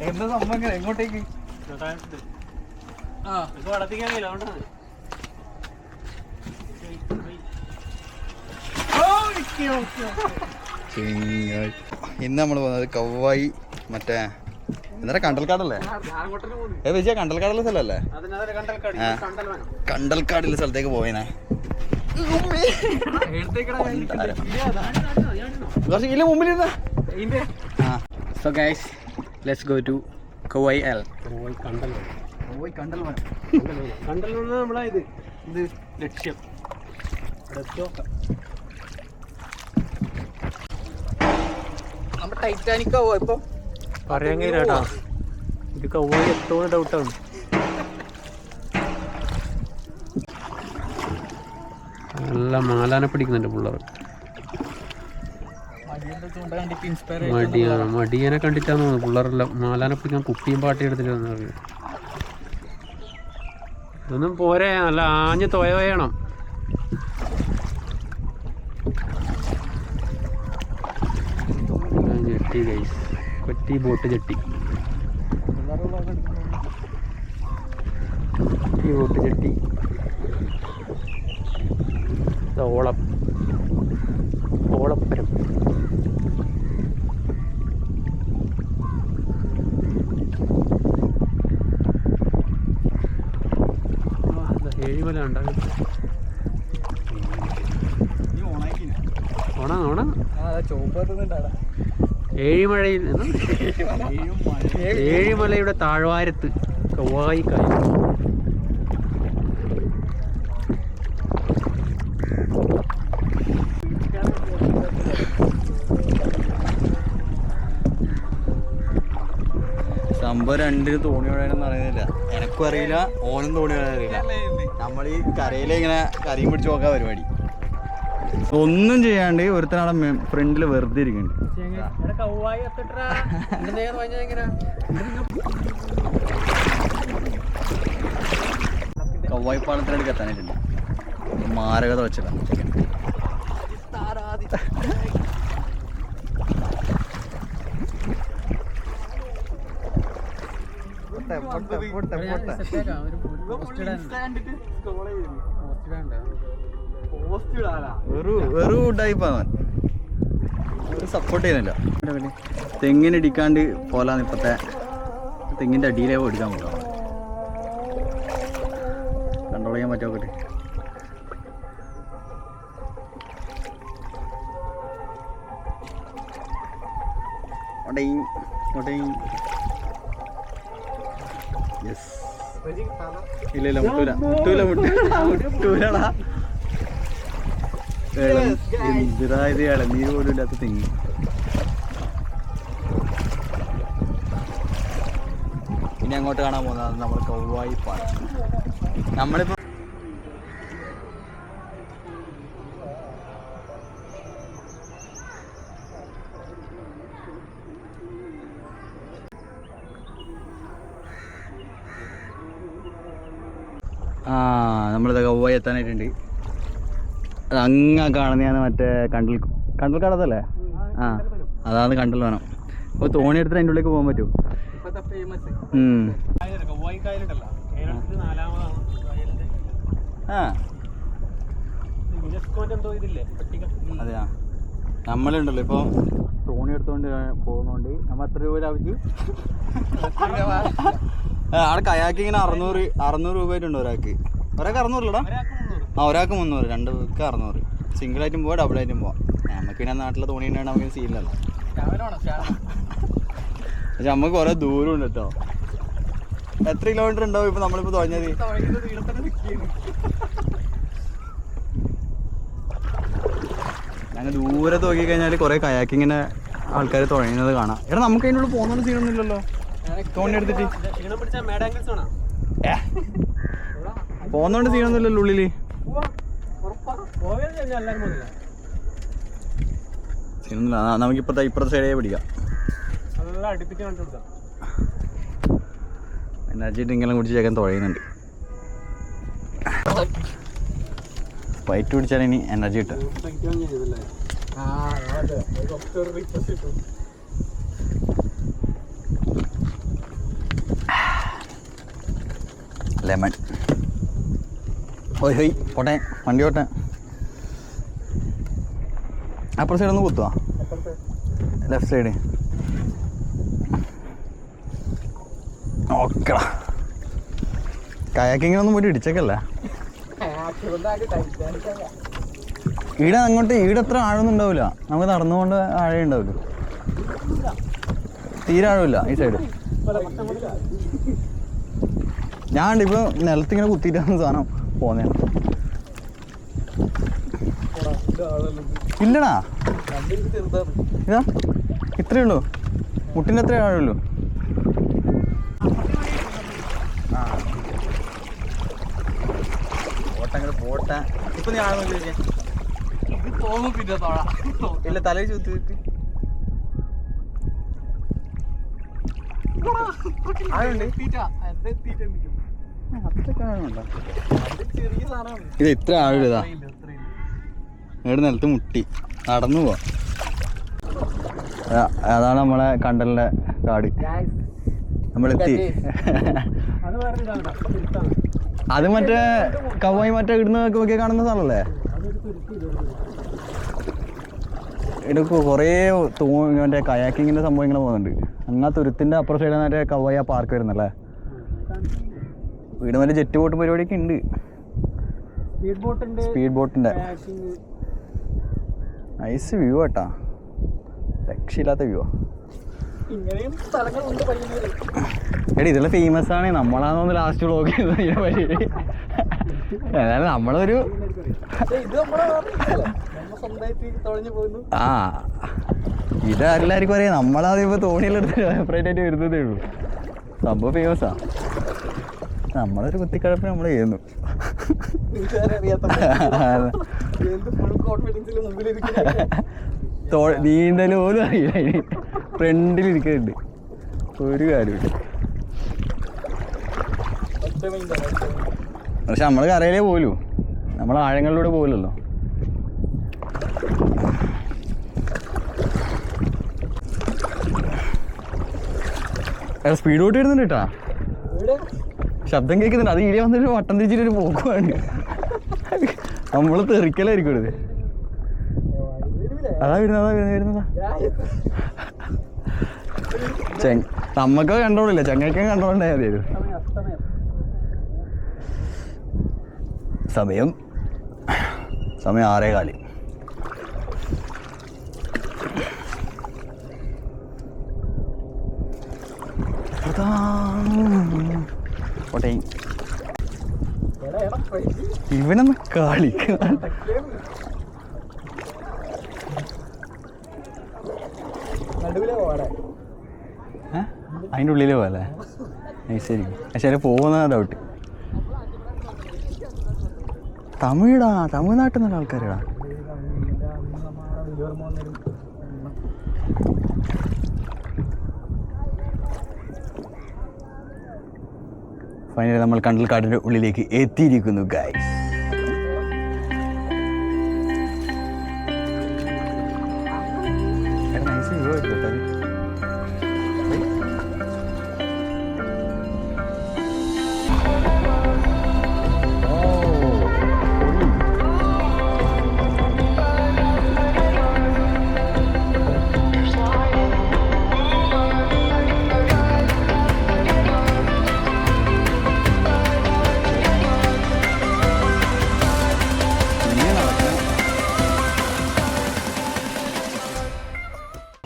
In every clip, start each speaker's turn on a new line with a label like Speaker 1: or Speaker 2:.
Speaker 1: എന്താ സംഭവം എങ്ങോട്ടേക്ക് ഇന്ന് നമ്മൾ പോകുന്നത് കവ്വായി മറ്റേ എന്താ കണ്ടൽക്കാടല്ലേ വിജയ കണ്ടൽക്കാടുള്ള സ്ഥലല്ലേ കണ്ടൽക്കാടുള്ള സ്ഥലത്തേക്ക് പോയിനെ കുറച്ച് മുമ്പിലിരുന്ന
Speaker 2: So guys, let's go to Kauai L.
Speaker 1: കണ്ടൽ
Speaker 2: നമ്മളെ ഇത് ലക്ഷ്യം
Speaker 1: നമ്മുടെ ടൈറ്റാനിക് ആവോ ഇപ്പൊ
Speaker 2: പറയാൻ കഴിയില്ലാട്ടാ. ഇത് കൗവൈ എത്തോന്ന് ഡൗട്ടാണ്. നല്ല മാലാനെ പിടിക്കുന്നുണ്ട് പിള്ളേർ. മടിയനെ കണ്ടിട്ടാന്ന് തോന്നുന്നു പിള്ളേരെല്ലാം മാലാനെ പിടിക്കാൻ കുപ്പിയും പാട്ടി എടുത്തിട്ട് വന്നത്. ഇതൊന്നും പോരെ, നല്ല ആഞ്ഞ് തോയ വേണം. ഞെട്ടി ഗൈസ്, കൊറ്റി ബോട്ട് ചെട്ടി ബോട്ട് ചെട്ടി ഓളപ്പരം. ഏഴിമല ഉണ്ടാകും. ഏഴിമലയിൽ ഏഴിമലയുടെ താഴ്വാരത്ത് കൗവായി കായൽ.
Speaker 1: സംഭവം രണ്ടിനും തോണി വിടാനൊന്നും അറിയുന്നില്ല. എനക്കും അറിയില്ല, ഓനും തോണി വിടാൻ അറിയില്ല. നമ്മൾ ഈ കരയിലെ ഇങ്ങനെ കരയും പിടിച്ച് നോക്കാൻ പരിപാടി. ഒന്നും ചെയ്യാണ്ട് ഒരുത്തനാളെ ഫ്രണ്ടിൽ വെറുതെ ഇരിക്കുന്നുണ്ട്. കൗവായി പാലത്തിനടുക്ക് എത്താനായിട്ടുണ്ട്. മാരകത വെച്ചതാ. വെറു ടൈപ്പാവൻ ഒരു സപ്പോർട്ട് ചെയ്യുന്നില്ല. തെങ്ങിനിടിക്കാണ്ട് പോലാന്ന് ഇപ്പത്തെ തെങ്ങിന്റെ അടിയിലേ ഓടിക്കാൻ പറ്റും. കൺട്രോൾ ചെയ്യാൻ പറ്റുമോ? ഇല്ല മുട്ടൂലടാ. എന്തിനായത് ഇളനീര് പോലും ഇല്ലാത്ത തെങ്ങ്. ഇനി അങ്ങോട്ട് കാണാൻ പോകുന്നത് നമ്മൾ കൗവായി പാലം. നമ്മളിപ്പോ നമ്മളിത് കൗവായി എത്താനായിട്ടുണ്ട്. അത് അങ്ങ് കാണുന്നതാണ് മറ്റേ കണ്ടൽക്കാടത്തല്ലേ? അതാണ് കണ്ടൽ വനം. അപ്പോൾ തോണി എടുത്തിട്ട് അതിൻ്റെ ഉള്ളിലേക്ക് പോകാൻ പറ്റും. അതെയാ, നമ്മളുണ്ടല്ലോ ഇപ്പോൾ തോണി എടുത്തുകൊണ്ട് പോകുന്നോണ്ട് നമ്മൾ എത്ര രൂപ ആവശ്യം? അവിടെ കയാക്കിങ്ങനെ 600 രൂപയായിട്ടുണ്ട് ഒരാൾക്ക്. 600 ഒരാൾക്ക് 300, 2 പേർക്ക് 600. സിംഗിളായിട്ടും പോവാം, ഡബിളായിട്ടും പോവാം. നമുക്ക് പിന്നെ നാട്ടിലെ തോണി ഉണ്ടായിട്ട് നമുക്ക് സീനില്ലല്ലോ. പക്ഷെ നമുക്ക് കുറേ ദൂരം ഉണ്ട് കേട്ടോ. എത്ര കിലോമീറ്റർ ഉണ്ടാവും ഇപ്പൊ നമ്മളിപ്പോ തുഴഞ്ഞത്? ഞങ്ങൾ ദൂരെ നോക്കി കഴിഞ്ഞാൽ കുറെ കയാക്കിങ്ങനെ ആൾക്കാർ തുഴയുന്നത് കാണാം. എടാ നമുക്ക് അതിൻ്റെ ഉള്ളിൽ പോകുന്ന സീനൊന്നുമില്ലല്ലോ. തോണി എടുത്തിട്ട് പോകുന്നോണ്ട് സീനൊന്നുമില്ലല്ലോ ഉള്ളില്. സീനൊന്നുമില്ല. നമുക്കിപ്പത്തെ സൈഡേ പിടിക്കാം. എനർജി ഡ്രിങ്കെല്ലാം കുടിച്ച് ചേക്കാൻ തുഴയുന്നുണ്ട്. വൈറ്റ് കുടിച്ചാൽ ഇനി എനർജി കിട്ടും. ലെമൺ. ഓയ് ഹോയ് പോട്ടെ, വണ്ടി പോട്ടെ. അപ്പുറ സൈഡ് ഒന്ന് കുത്തുവാ, ലെഫ്റ്റ് സൈഡ്. ഓക്കെടാ. കയാക്കിങ്ങിനൊന്നും പോയിട്ട് ഇടിച്ചേക്കല്ല. ഈടെ അങ്ങോട്ട് ഈടെ അത്ര ആഴമൊന്നും ഉണ്ടാവില്ല, നമുക്ക് നടന്നുകൊണ്ട് ആഴേ ഉണ്ടാവില്ല, തീരെ ആഴമില്ല ഈ സൈഡ്. ഞാൻ ഇപ്പൊ നിലത്തിങ്ങനെ കുത്തിയിട്ടാണ് സാധനം പോന്നെ. ഇല്ലടാ, ഇതാ ഇത്രയേ ഉള്ളൂ, മുട്ടിൻ്റെ അത്രേ ആഴമുള്ളൂ. പോട്ടെ. ഇപ്പൊ നീ ആഴം ഇല്ല, തലയിൽ ചുത്തിട്ട് ഇത് ഇത്ര ആഴമിതാ. ഇവിടെ നിലത്ത് മുട്ടി നടന്നു പോവാ. അതാണ് നമ്മളെ കണ്ടലിന്റെ കാട്. നമ്മളെത്തി. അത് മറ്റേ കവായി മറ്റേ ഇടുന്ന നോക്കിയാൽ കാണുന്ന സ്ഥലമല്ലേ? ഇവിടെ കുറേ മറ്റേ കയാക്കിങ്ങിന്റെ സംഭവം ഇങ്ങനെ പോകുന്നുണ്ട്. അങ്ങാ തുരുത്തിന്റെ അപ്പുറം സൈഡിൽ മറ്റേ കവായി പാർക്ക് വരുന്നല്ലേ? വീട് മറ്റേ ജെറ്റ് ബോട്ട് പരിപാടിയൊക്കെ ഉണ്ട്. സ്പീഡ് ബോട്ടിന്റെ നൈസ് വ്യൂ ആട്ടാ, രക്ഷയില്ലാത്ത വ്യൂ. എടി ഇതെല്ലാം ഫേമസ് ആണ്, നമ്മളാണെന്ന് ലാസ്റ്റ് വ്ളോഗ് ചെയ്തതിനെ പറ്റി. ഏതായാലും നമ്മളൊരു ഇതെല്ലാവർക്കും അറിയാം. നമ്മളാദ്യം ഇപ്പൊ തോണിയിലെടുത്ത് സെപ്പറേറ്റ് ആയിട്ട് വരുന്നതേ ഉള്ളൂ. സംഭവം ഫേമസാ. നമ്മളൊരു കുത്തിക്കഴപ്പ് നമ്മൾ ചെയ്യുന്നു. നീന്തല് പോലും അറിയില്ല, ഫ്രണ്ടിലിരിക്കുന്നുണ്ട്, ഒരു കാര്യമില്ല. പക്ഷെ നമ്മൾ കരയിലേ പോലൂ, നമ്മൾ ആഴങ്ങളിലൂടെ പോലല്ലോ. സ്പീഡ് ബോട്ട് വരുന്നുണ്ട് കേട്ടാ, ശബ്ദം കേൾക്കുന്നുണ്ട്. അത് ഈടെ വന്നിട്ട് വട്ടം തിരിച്ചിട്ടൊരു പോക്കുവാണ്. നമ്മള് തെറിക്കലായിരിക്കും ഇത്. അതാ വരുന്നതാ. നമ്മക്ക് കണ്ടോളില്ല, ചങ്ങയ്ക്കും കണ്ടോണ്ടായ മതിയായിരുന്നു. സമയം 6:15. കോട്ടെ ഇവനൊന്ന് കളിക്കുന്ന അതിൻ്റെ ഉള്ളിലേ പോലെ ശരി. പക്ഷേ പോകുന്ന ഡൗട്ട്. തമിഴ്നാട്ടിൽ നിന്നുള്ള ആൾക്കാരാടാ. ഫൈനലി നമ്മൾ കണ്ടൽക്കാടിൻ്റെ ഉള്ളിലേക്ക് എത്തിയിരിക്കുന്നു ഗൈസ്.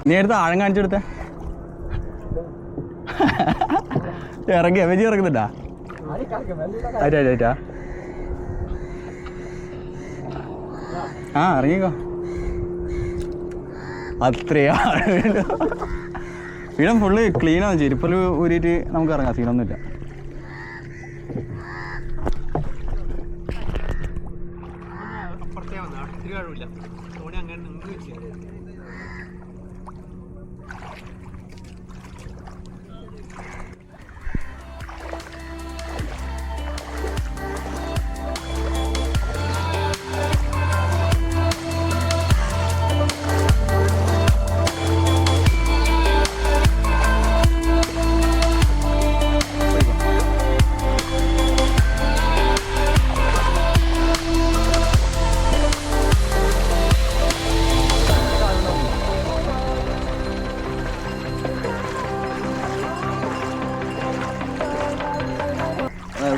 Speaker 1: നീ എടുത്ത് ആഴം കാണിച്ചെടുത്ത ഇറങ്ങിയ വെജി ഇറങ്ങുന്നുണ്ടാ? ആയിട്ടാ ആ ഇറങ്ങിക്കോ. അത്രയാ ഇടം ഫുള്ള് ക്ലീനാണ്. ചെരുപ്പല് ഊരിയിട്ട് നമുക്ക് ഇറങ്ങാം, സീനൊന്നുമില്ല.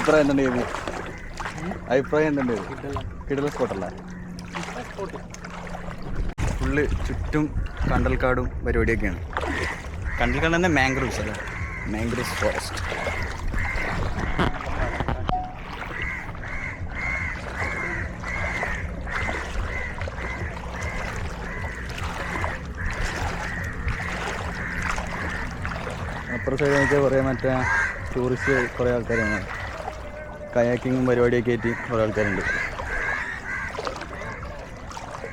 Speaker 1: അഭിപ്രായം എന്തുണ്ട്? അഭിപ്രായം എന്തുണ്ട്? കിടല സ്പോട്ടല്ല, ഫുള്ള് ചുറ്റും കണ്ടൽക്കാടും പരിപാടിയൊക്കെയാണ്. കണ്ടൽക്കാട് തന്നെ മാംഗ്രൂവ്സ് അല്ലേ, മാംഗ്രൂവ്സ് ഫോറസ്റ്റ്. അപ്പുറ സൈഡ് നോക്കിയാൽ കുറേ മറ്റേ ടൂറിസ്റ്റ് കുറേ ആൾക്കാരാണ്. കയാക്കിങ്ങും പരിപാടിയൊക്കെ ആയിട്ട് കുറേ ആൾക്കാരുണ്ട്.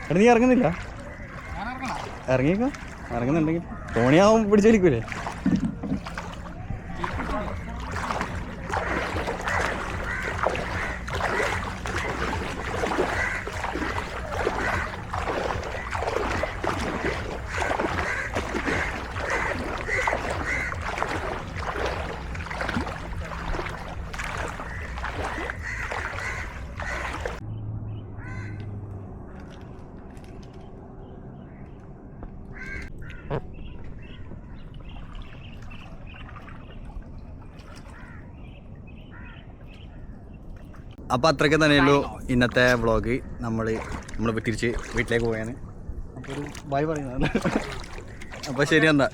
Speaker 1: എടാ നീ ഇറങ്ങുന്നില്ല? ഇറങ്ങിക്കോ, ഇറങ്ങുന്നുണ്ടെങ്കിൽ തോണിയാവും പിടിച്ചേലിക്കൂലേ? അപ്പോൾ അത്രയ്ക്ക് തന്നെയുള്ളൂ ഇന്നത്തെ വ്ളോഗ്. നമ്മളിപ്പോൾ തിരിച്ച് വീട്ടിലേക്ക് പോയാണ്. അപ്പോൾ ഒരു ബൈ പറയുന്നത്. അപ്പോൾ ശരി, എന്താ